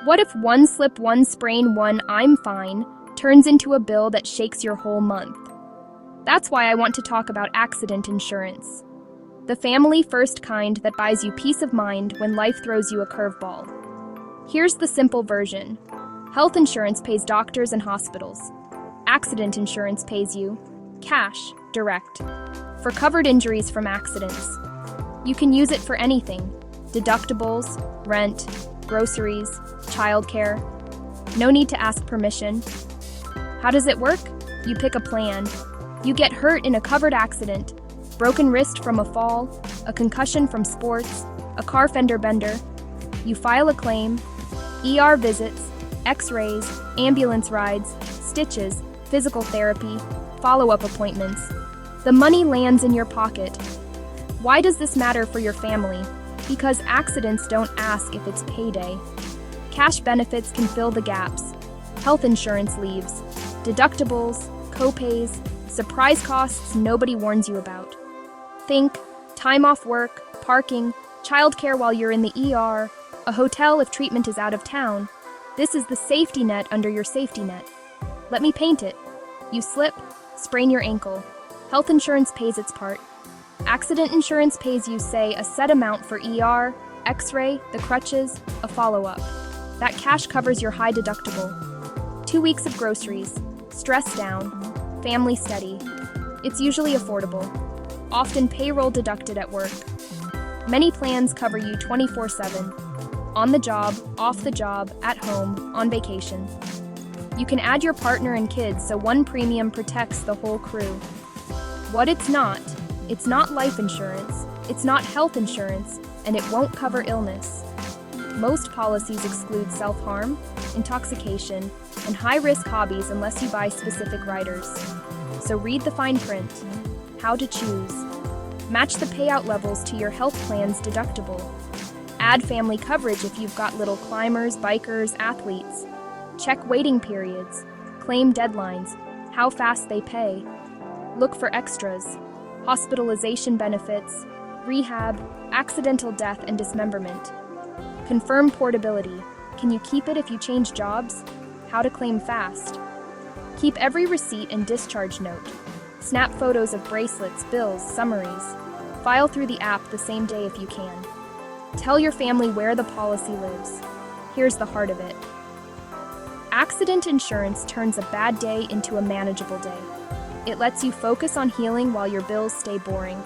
What if one slip, one sprain, one "I'm fine" turns into a bill that shakes your whole month? That's why I want to talk about accident insurance. The family-first kind that buys you peace of mind when life throws you a curveball. Here's the simple version. Health insurance pays doctors and hospitals. Accident insurance pays you cash, direct, for covered injuries from accidents. You can use it for anything: deductibles, rent, groceries, childcare. No need to ask permission. How does it work? You pick a plan. You get hurt in a covered accident, broken wrist from a fall, a concussion from sports, a car fender bender. You file a claim, ER visits, x-rays, ambulance rides, stitches, physical therapy, follow-up appointments. The money lands in your pocket. Why does this matter for your family? Because accidents don't ask if it's payday. Cash benefits can fill the gaps. Health insurance leaves. Deductibles, co-pays, surprise costs nobody warns you about. Think time off work, parking, childcare while you're in the ER, a hotel if treatment is out of town. This is the safety net under your safety net. Let me paint it. You slip, sprain your ankle. Health insurance pays its part. Accident insurance pays you, say, a set amount for ER, x-ray, the crutches, a follow-up. That cash covers your high deductible. 2 weeks of groceries, stress down, family steady. It's usually affordable, often payroll deducted at work. Many plans cover you 24/7, on the job, off the job, at home, on vacation. You can add your partner and kids so one premium protects the whole crew. What it's not life insurance, it's not health insurance, and it won't cover illness. Most policies exclude self-harm, intoxication, and high-risk hobbies unless you buy specific riders. So read the fine print. How to choose. Match the payout levels to your health plan's deductible. Add family coverage if you've got little climbers, bikers, athletes. Check waiting periods. Claim deadlines. How fast they pay. Look for extras. Hospitalization benefits, rehab, accidental death and dismemberment. Confirm portability. Can you keep it if you change jobs? How to claim fast. Keep every receipt and discharge note. Snap photos of bracelets, bills, summaries. File through the app the same day if you can. Tell your family where the policy lives. Here's the heart of it. Accident insurance turns a bad day into a manageable day. It lets you focus on healing while your bills stay boring.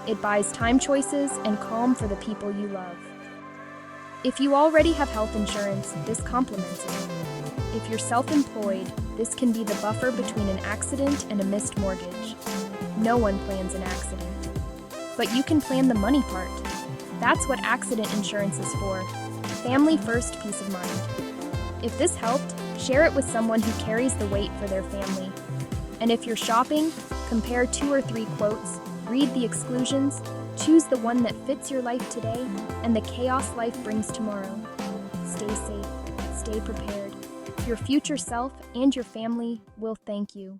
It buys time choices and calm for the people you love. If you already have health insurance, this complements it. If you're self-employed, this can be the buffer between an accident and a missed mortgage. No one plans an accident. But you can plan the money part. That's what accident insurance is for. Family first, peace of mind. If this helped, share it with someone who carries the weight for their family. And if you're shopping, compare 2 or 3 quotes, read the exclusions, choose the one that fits your life today and the chaos life brings tomorrow. Stay safe, stay prepared. Your future self and your family will thank you.